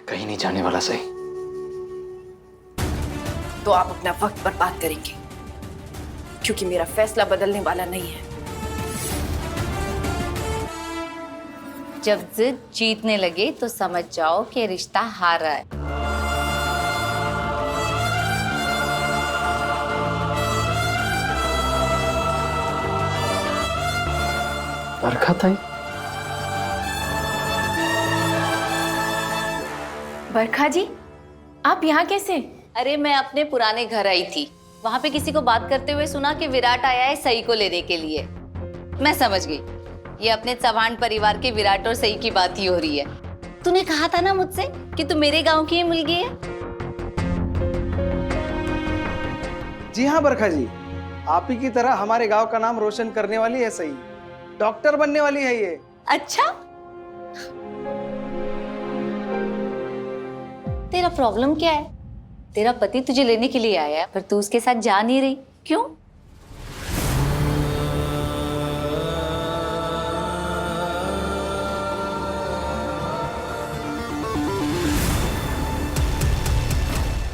कहीं नहीं जाने वाला सही। तो आप अपना वक्त बर्बाद करेंगे, क्योंकि मेरा फैसला बदलने वाला नहीं है। जब जिद जीतने लगे तो समझ जाओ कि रिश्ता हार रहा है। बरखा ताई, बरखा जी, आप यहाँ कैसे? अरे मैं अपने पुराने घर आई थी, वहाँ पे किसी को बात करते हुए सुना कि विराट आया है सई को लेने के लिए। मैं समझ गई, ये अपने चौहान परिवार के विराट और सई की बात ही हो रही है। तूने कहा था ना मुझसे कि तू मेरे गांव की ही मुलगी है। जी हाँ बरखा जी, आप ही की तरह हमारे गांव का नाम रोशन करने वाली है सही, डॉक्टर बनने वाली है ये। अच्छा, तेरा प्रॉब्लम क्या है? तेरा पति तुझे लेने के लिए आया है, पर तू उसके साथ जा नहीं रही, क्यों?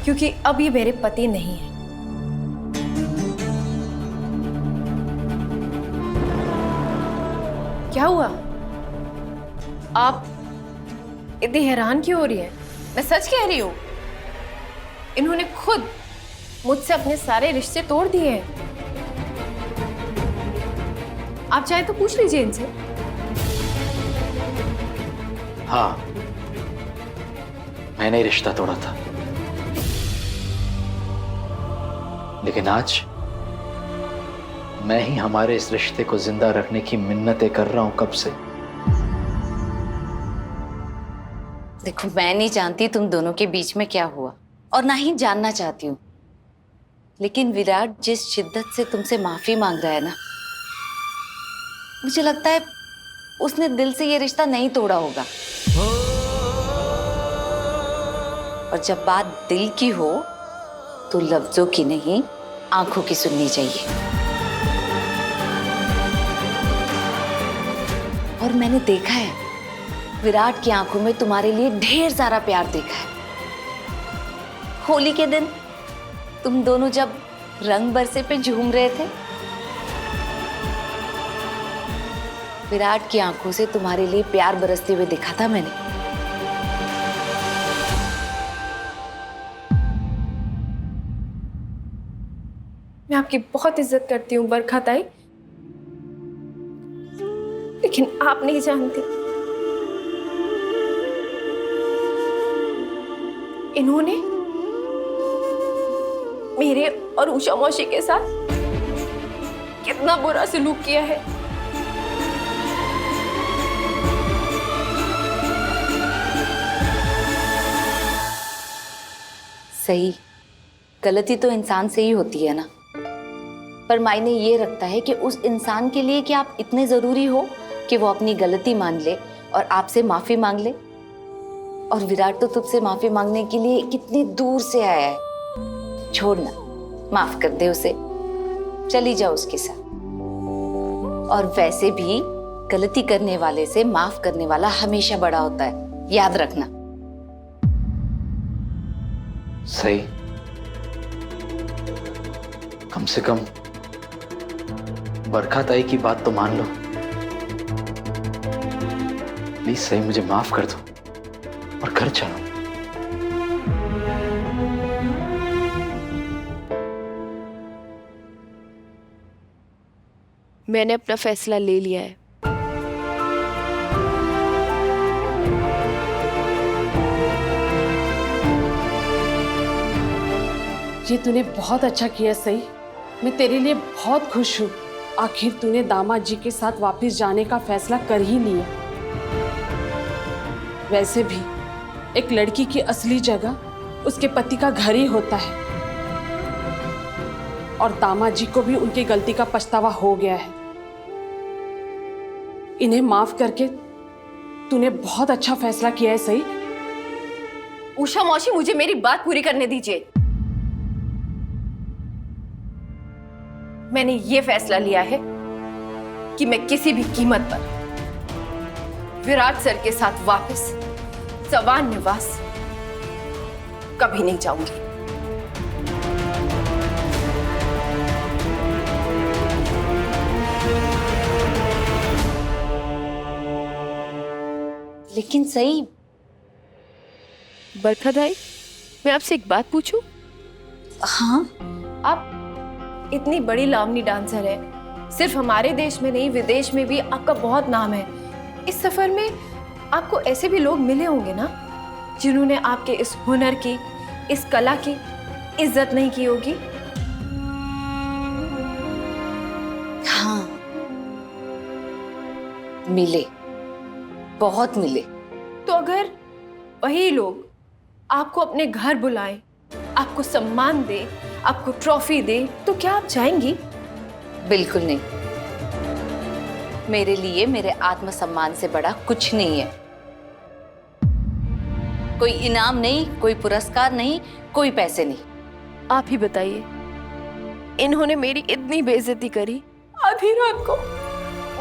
क्योंकि अब ये मेरे पति नहीं है। क्या हुआ? आप इतनी हैरान क्यों हो रही हैं? मैं सच कह रही हूं, इन्होंने खुद मुझसे अपने सारे रिश्ते तोड़ दिए हैं। आप चाहे तो पूछ लीजिए इनसे। हाँ, मैंने रिश्ता तोड़ा था, लेकिन आज मैं ही हमारे इस रिश्ते को जिंदा रखने की मिन्नतें कर रहा हूं कब से। देखो, मैं नहीं जानती तुम दोनों के बीच में क्या हुआ, और ना ही जानना चाहती हूँ, लेकिन विराट जिस शिद्दत से तुमसे माफी मांग रहा है ना, मुझे लगता है उसने दिल से ये रिश्ता नहीं तोड़ा होगा। और जब बात दिल की हो तो लफ्जों की नहीं, आंखों की सुननी चाहिए। और मैंने देखा है, विराट की आंखों में तुम्हारे लिए ढेर सारा प्यार देखा है। होली के दिन तुम दोनों जब रंग बरसे पे झूम रहे थे, विराट की आंखों से तुम्हारे लिए प्यार बरसते हुए देखा था मैंने। मैं आपकी बहुत इज्जत करती हूँ बरखा ताई, लेकिन आप नहीं जानती, इन्होंने मेरे और उषा मौसी के साथ कितना बुरा सलूक किया है। सही, गलती तो इंसान से ही होती है ना, पर मायने ये रखता है कि उस इंसान के लिए क्या आप इतने जरूरी हो कि वो अपनी गलती मान ले और आपसे माफी मांग ले। और विराट तो तुझसे माफी मांगने के लिए कितनी दूर से आया है। छोड़ ना, माफ कर दे उसे, चली जाओ उसके साथ। और वैसे भी गलती करने वाले से माफ करने वाला हमेशा बड़ा होता है, याद रखना। सही, कम से कम बरखा ताई की बात तो मान लो। प्लीज सही, मुझे माफ कर दो और घर चलो। मैंने अपना फैसला ले लिया है। ये तूने बहुत अच्छा किया सही, मैं तेरे लिए बहुत खुश हूँ। आखिर तूने दामाद जी के साथ वापस जाने का फैसला कर ही लिया। वैसे भी एक लड़की की असली जगह उसके पति का घर ही होता है, और दामाद जी को भी उनकी गलती का पछतावा हो गया है। इन्हें माफ करके तूने बहुत अच्छा फैसला किया है सही। उषा मौसी, मुझे मेरी बात पूरी करने दीजिए। मैंने ये फैसला लिया है कि मैं किसी भी कीमत पर विराट सर के साथ वापस चौहान निवास कभी नहीं जाऊंगी। लेकिन सही। बरखा दाई, मैं आपसे एक बात पूछूं? हाँ, आप इतनी बड़ी लावनी डांसर है, सिर्फ हमारे देश में नहीं विदेश में भी आपका बहुत नाम है। इस सफर में आपको ऐसे भी लोग मिले होंगे ना, जिन्होंने आपके इस हुनर की, इस कला की इज्जत नहीं की होगी। हाँ, मिले, बहुत मिले। तो अगर वही लोग आपको अपने घर बुलाएं, आपको सम्मान दे, आपको ट्रॉफी दे, तो क्या आप जाएंगी? बिल्कुल नहीं। मेरे लिए मेरे आत्मसम्मान से बड़ा कुछ नहीं है। कोई इनाम नहीं, कोई पुरस्कार नहीं, कोई पैसे नहीं। आप ही बताइए, इन्होंने मेरी इतनी बेइज्जती करी, आधी रात को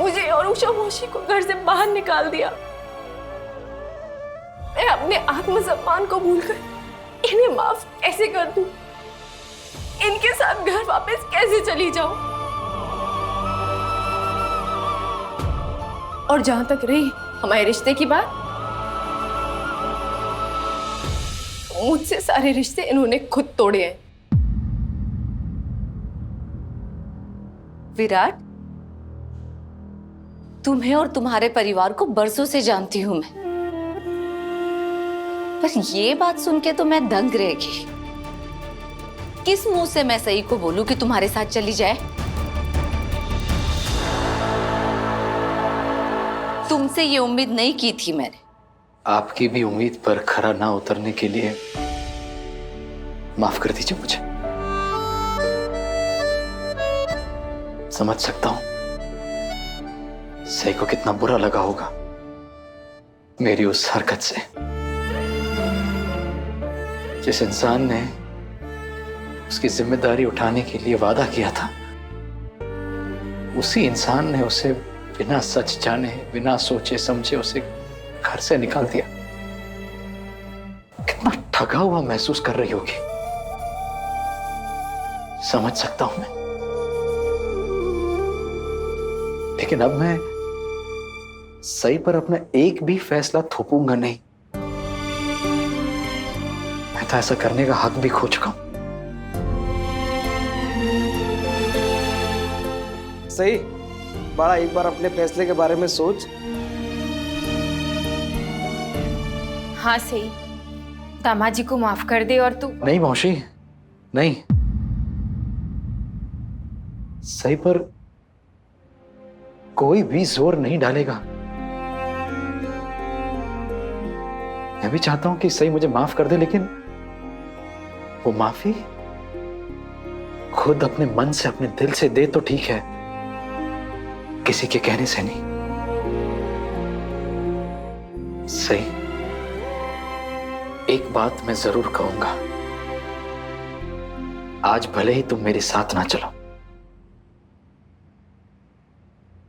मुझे और उषा मौसी को घर से बाहर निकाल दिया। मैं अपने आत्मसम्मान को भूलकर इन्हें माफ कैसे कर दूं? इनके साथ घर वापस कैसे चली जाऊं? और जहां तक रही हमारे रिश्ते की बात, मुझसे सारे रिश्ते इन्होंने खुद तोड़े हैं। विराट, तुम्हें और तुम्हारे परिवार को बरसों से जानती हूं मैं, पर ये बात सुन के तो मैं दंग रह गई। किस मुंह से मैं सही को बोलूं कि तुम्हारे साथ चली जाए? तुमसे ये उम्मीद नहीं की थी मैंने। आपकी भी उम्मीद पर खरा ना उतरने के लिए माफ कर दीजिए मुझे। समझ सकता हूं सही को कितना बुरा लगा होगा मेरी उस हरकत से। जिस इंसान ने उसकी जिम्मेदारी उठाने के लिए वादा किया था, उसी इंसान ने उसे बिना सच जाने, बिना सोचे समझे उसे घर से निकाल दिया। कितना ठगा हुआ महसूस कर रही होगी, समझ सकता हूं मैं। लेकिन अब मैं सही पर अपना एक भी फैसला थोपूंगा नहीं। मैं तो ऐसा करने का हक भी खो चुका हूं। सही, बड़ा एक बार अपने फैसले के बारे में सोच। हाँ सही, दामाद जी को माफ कर दे। और तू? नहीं मौसी, नहीं। सही पर कोई भी जोर नहीं डालेगा। मैं भी चाहता हूं कि सही मुझे माफ कर दे, लेकिन वो माफी खुद अपने मन से, अपने दिल से दे तो ठीक है, किसी के कहने से नहीं। सही, एक बात मैं जरूर कहूंगा, आज भले ही तुम मेरे साथ ना चलो,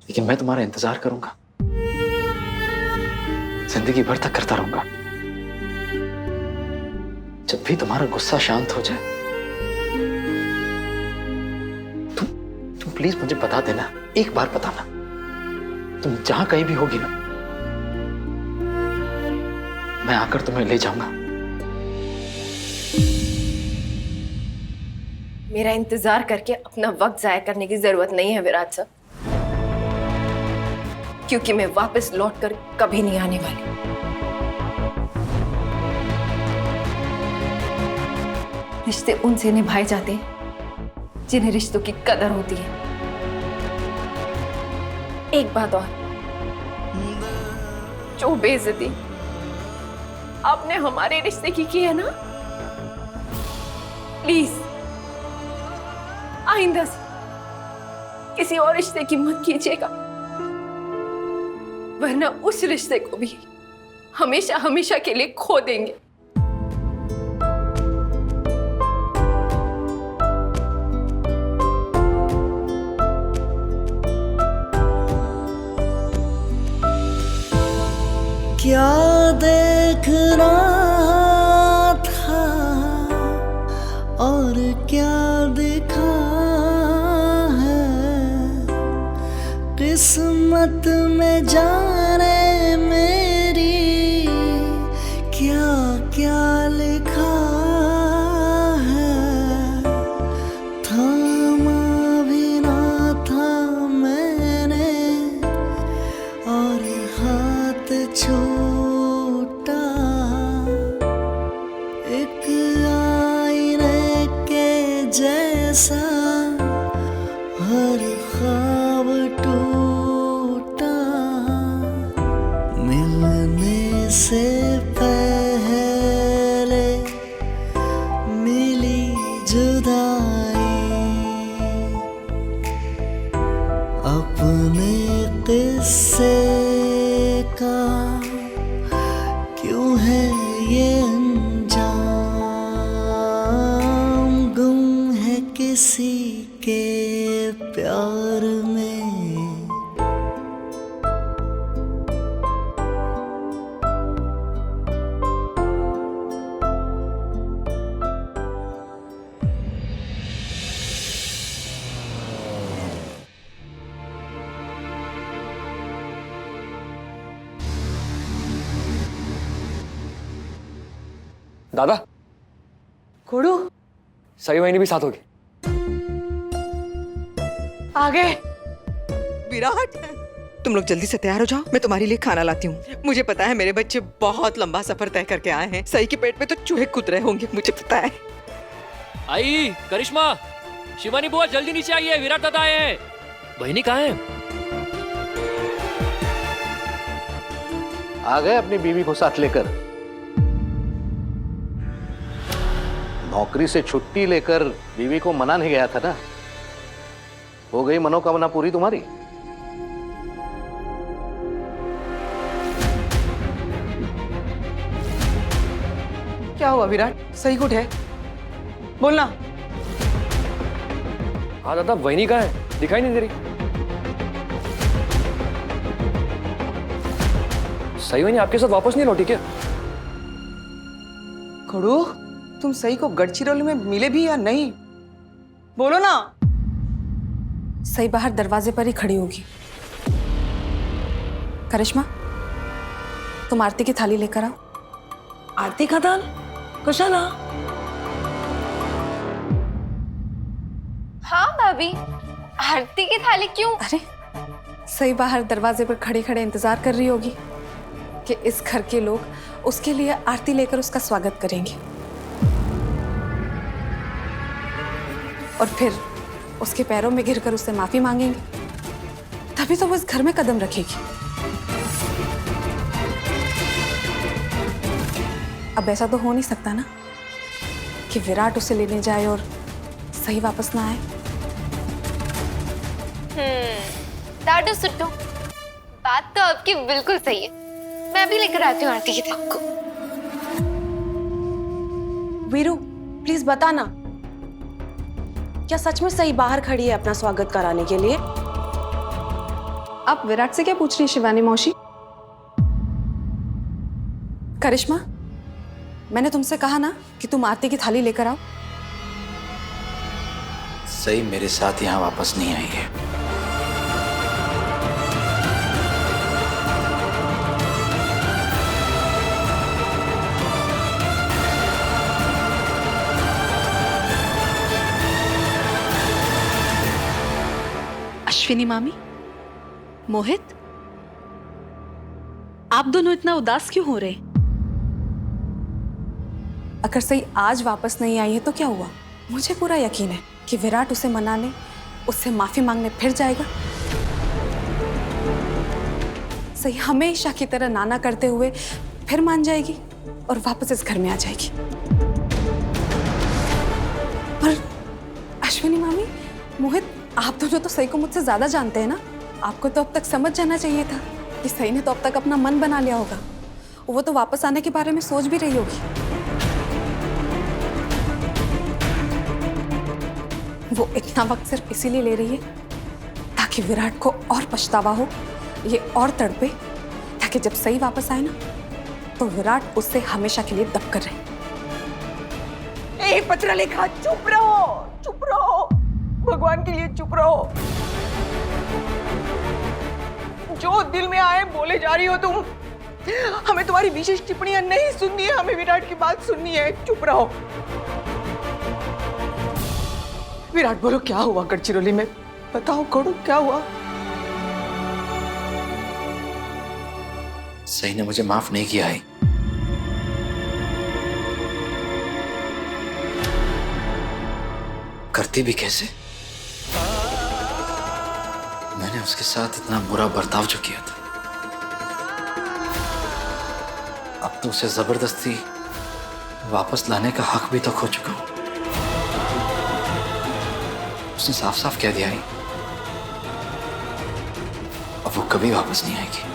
लेकिन मैं तुम्हारा इंतजार करूंगा, जिंदगी भर तक करता रहूंगा। जब भी तुम्हारा गुस्सा शांत हो जाए, तुम प्लीज मुझे बता देना, एक बार बताना। तुम जहां कहीं भी होगी ना, मैं आकर तुम्हें ले जाऊंगा। मेरा इंतजार करके अपना वक्त जाया करने की जरूरत नहीं है विराट साहब, क्योंकि मैं वापस लौटकर कभी नहीं आने वाली। रिश्ते उनसे निभाए जाते हैं जिन्हें रिश्तों की कदर होती है। एक बात और, जो बेइज्जती आपने हमारे रिश्ते की है ना, प्लीज आइंदा से किसी और रिश्ते की मत कीजिएगा, वरना उस रिश्ते को भी हमेशा हमेशा के लिए खो देंगे। क्या देखना था क्या क्या लिखा है, थामा भी ना था मैंने और हाथ छूटा। एक आईने के जैसा हर ख्वाब टूटा। मिलने से पहले मिली जुदाई, अपने किस्से का क्यों है ये अंजाम, गुम है किसी के प्यार में। दादा, खोड़ू सही वही भी साथ होगी। आ गए। विराट, तुम लोग जल्दी से तैयार हो जाओ, मैं तुम्हारे लिए खाना लाती हूँ। मुझे पता है मेरे बच्चे बहुत लंबा सफर तय करके आए हैं। सही के पेट में तो चूहे कूद रहे होंगे, मुझे पता है। आई करिश्मा, शिवानी बुआ जल्दी नीचे आइए, विराट दादा आए हैं। बहनी कहाँ है? आ गए अपनी बीवी को साथ लेकर। नौकरी से छुट्टी लेकर बीवी को मनाने गया था ना, हो गई मनोकामना पूरी तुम्हारी? क्या हुआ विराट, सही कुछ है? बोलना। हाँ दादा, वही कहाँ है? दिखाई नहीं दे रही। सही वही आपके साथ वापस नहीं लौटी क्या? खोड़ू, तुम सही को गढ़चिरौली में मिले भी या नहीं? बोलो ना। सही बाहर दरवाजे पर ही खड़ी होगी। करिश्मा, तुम आरती की थाली लेकर आओ। आरती का दान कशाला? हाँ भाभी, आरती की थाली क्यों? अरे सही बाहर दरवाजे पर खड़े खड़े इंतजार कर रही होगी कि इस घर के लोग उसके लिए आरती लेकर उसका स्वागत करेंगे और फिर उसके पैरों में गिरकर उससे माफी मांगेंगे, तभी तो वो इस घर में कदम रखेगी। अब ऐसा तो हो नहीं सकता ना कि विराट उसे लेने जाए और सही वापस ना आए। दादू सुट्टू, बात तो आपकी बिल्कुल सही है। मैं भी लेकर आती हूँ आरती की थाली को। वीरू, प्लीज बताना, क्या सच में सही बाहर खड़ी है अपना स्वागत कराने के लिए? आप विराट से क्या पूछ रही हैं शिवानी मौसी? करिश्मा, मैंने तुमसे कहा ना कि तुम आरती की थाली लेकर आओ। सही मेरे साथ यहाँ वापस नहीं आई है। अश्विनी मामी, मोहित, आप दोनों इतना उदास क्यों हो रहे? अगर सही आज वापस नहीं आई है तो क्या हुआ? मुझे पूरा यकीन है कि विराट उसे मनाने, उससे माफी मांगने फिर जाएगा। सही हमेशा की तरह नाना करते हुए फिर मान जाएगी और वापस इस घर में आ जाएगी। पर अश्विनी मामी, मोहित, आप दोनों तो सही को मुझसे ज्यादा जानते हैं ना। आपको तो अब तक समझ जाना चाहिए था कि सही ने तो अब तक अपना मन बना लिया होगा। वो तो वापस आने के बारे में सोच भी रही होगी। वो इतना वक्त सिर्फ इसीलिए ले रही है ताकि विराट को और पछतावा हो, ये और तड़पे, ताकि जब सही वापस आए ना तो विराट उससे हमेशा के लिए दब कर रहे। ए पत्र लिखा, चुप रहो, चुप रहो, भगवान के लिए चुप रहो। जो दिल में आए बोले जा रही हो तुम। हमें तुम्हारी विशेष टिप्पणियां नहीं सुननी है, हमें विराट की बात सुननी है। चुप रहो। विराट बोलो क्या हुआ गढ़चिरौली में? बताओ कोडू क्या हुआ? सही ने मुझे माफ नहीं किया है। करती भी कैसे? मैंने उसके साथ इतना बुरा बर्ताव जो किया था, अब तो उसे जबरदस्ती वापस लाने का हक भी तो खो चुका हूं। उसने साफ साफ कह दिया है अब वो कभी वापस नहीं आएगी।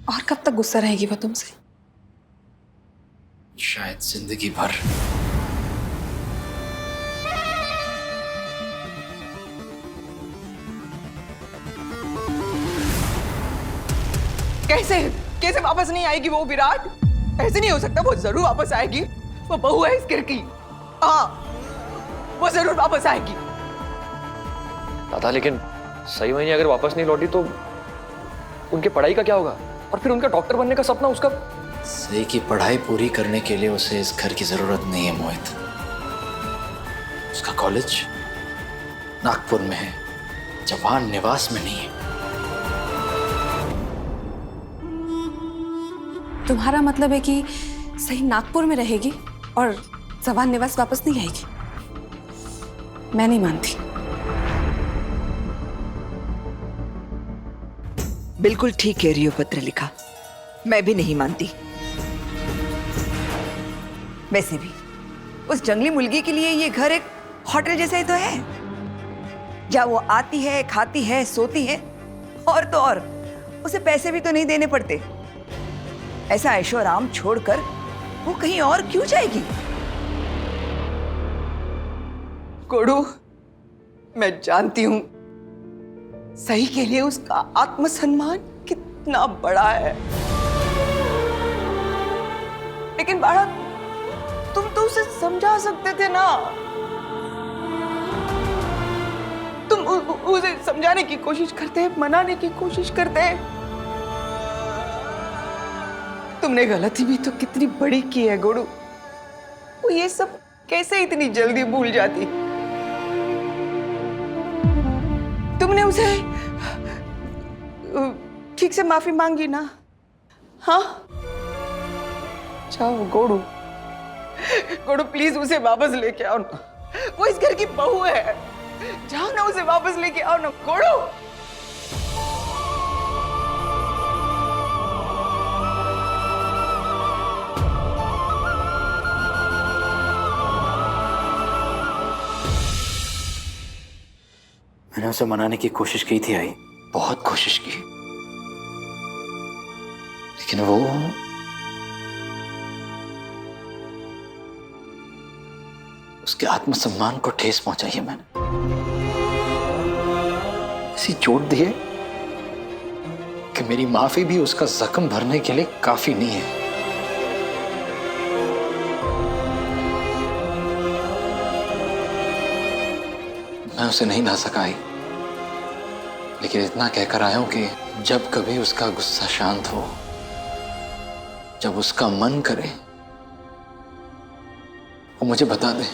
और कब तक गुस्सा रहेगी वो तुमसे? शायद जिंदगी भर। कैसे कैसे वापस नहीं आएगी वो विराट? ऐसे नहीं हो सकता, वो जरूर वापस आएगी। वो बहू है इस घर की। हाँ, वो जरूर वापस आएगी। दादा लेकिन सही वही अगर वापस नहीं लौटी तो उनकी पढ़ाई का क्या होगा? और फिर उनका डॉक्टर बनने का सपना उसका। सही की पढ़ाई पूरी करने के लिए उसे इस घर की जरूरत नहीं है मोहित। उसका कॉलेज नागपुर में है, जवान निवास में नहीं है। तुम्हारा मतलब है कि सही नागपुर में रहेगी और जवान निवास वापस नहीं आएगी? मैं नहीं मानती। बिल्कुल ठीक कह रही हो पत्रलिखा, मैं भी नहीं मानती। वैसे भी उस जंगली मुर्गी के लिए ये घर एक होटल जैसा ही तो है, जहाँ वो आती है, खाती है, सोती है, और तो और उसे पैसे भी तो नहीं देने पड़ते। ऐसा ऐशो आराम छोड़कर वो कहीं और क्यों जाएगी? कोडू, मैं जानती हूं सही के लिए उसका आत्मसम्मान कितना बड़ा है, लेकिन बाड़ा तुम तो उसे समझा सकते थे ना। तुम उसे समझाने की कोशिश करते, मनाने की कोशिश करते। तुमने गलती भी तो कितनी बड़ी की है गोडू। वो ये सब कैसे इतनी जल्दी भूल जाती? तुमने उसे ठीक से माफी मांगी ना? हाँ, जाओ गोडू, गोडू प्लीज उसे वापस लेके आओ ना। वो इस घर की बहू है, जाओ ना उसे वापस लेके आओ ना गोडू। मैंने उसे मनाने की कोशिश की थी आई, बहुत कोशिश की, लेकिन वो उसके आत्मसम्मान को ठेस पहुंचाई है। मैंने ऐसी चोट दी है कि मेरी माफी भी उसका जख्म भरने के लिए काफी नहीं है। मैं उसे नहीं ला सका ही, लेकिन इतना कहकर आया हूं कि जब कभी उसका गुस्सा शांत हो, जब उसका मन करे, वो मुझे बता दे।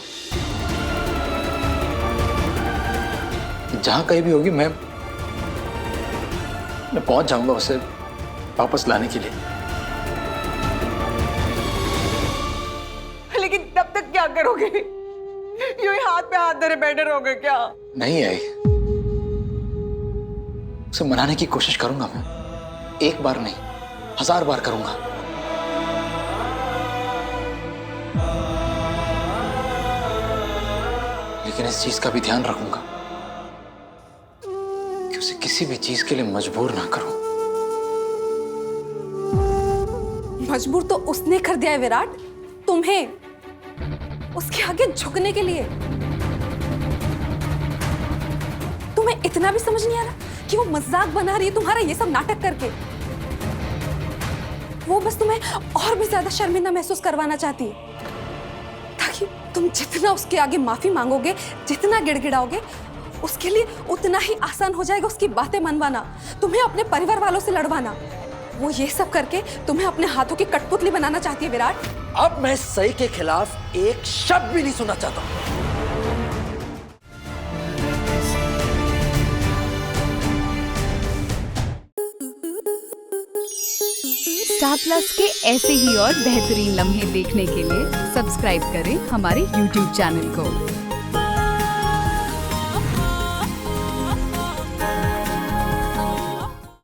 जहां कहीं भी होगी मैं पहुंच जाऊंगा उसे वापस लाने के लिए। लेकिन तब तक क्या करोगे? यूं ही हाथ पे हाथ धरे बैठे रहोगे क्या? नहीं आई, उसे मनाने की कोशिश करूंगा मैं। एक बार नहीं, 1000 बार करूंगा। लेकिन इस चीज का भी ध्यान रखूंगा कि उसे किसी भी चीज के लिए मजबूर ना करूं। मजबूर तो उसने कर दिया है विराट, तुम्हें उसके आगे झुकने के लिए। तुम्हें इतना भी समझ नहीं आ रहा कि वो मजाक बना रही है तुम्हारा ये सब नाटक करके? वो बस तुम्हें और भी ज्यादा शर्मिंदा महसूस करवाना चाहती है, ताकि तुम जितना उसके आगे माफी मांगोगे, जितना गिड़गिड़ाओगे, उसके लिए उतना ही आसान हो जाएगा उसकी बातें मनवाना, तुम्हें अपने परिवार वालों से लड़वाना। वो ये सब करके तुम्हें अपने हाथों की कठपुतली बनाना चाहती है विराट। अब मैं सही के खिलाफ एक शब्द भी नहीं सुनना चाहता। स्टार प्लस के ऐसे ही और बेहतरीन लम्हे देखने के लिए सब्सक्राइब करें हमारे YouTube चैनल को।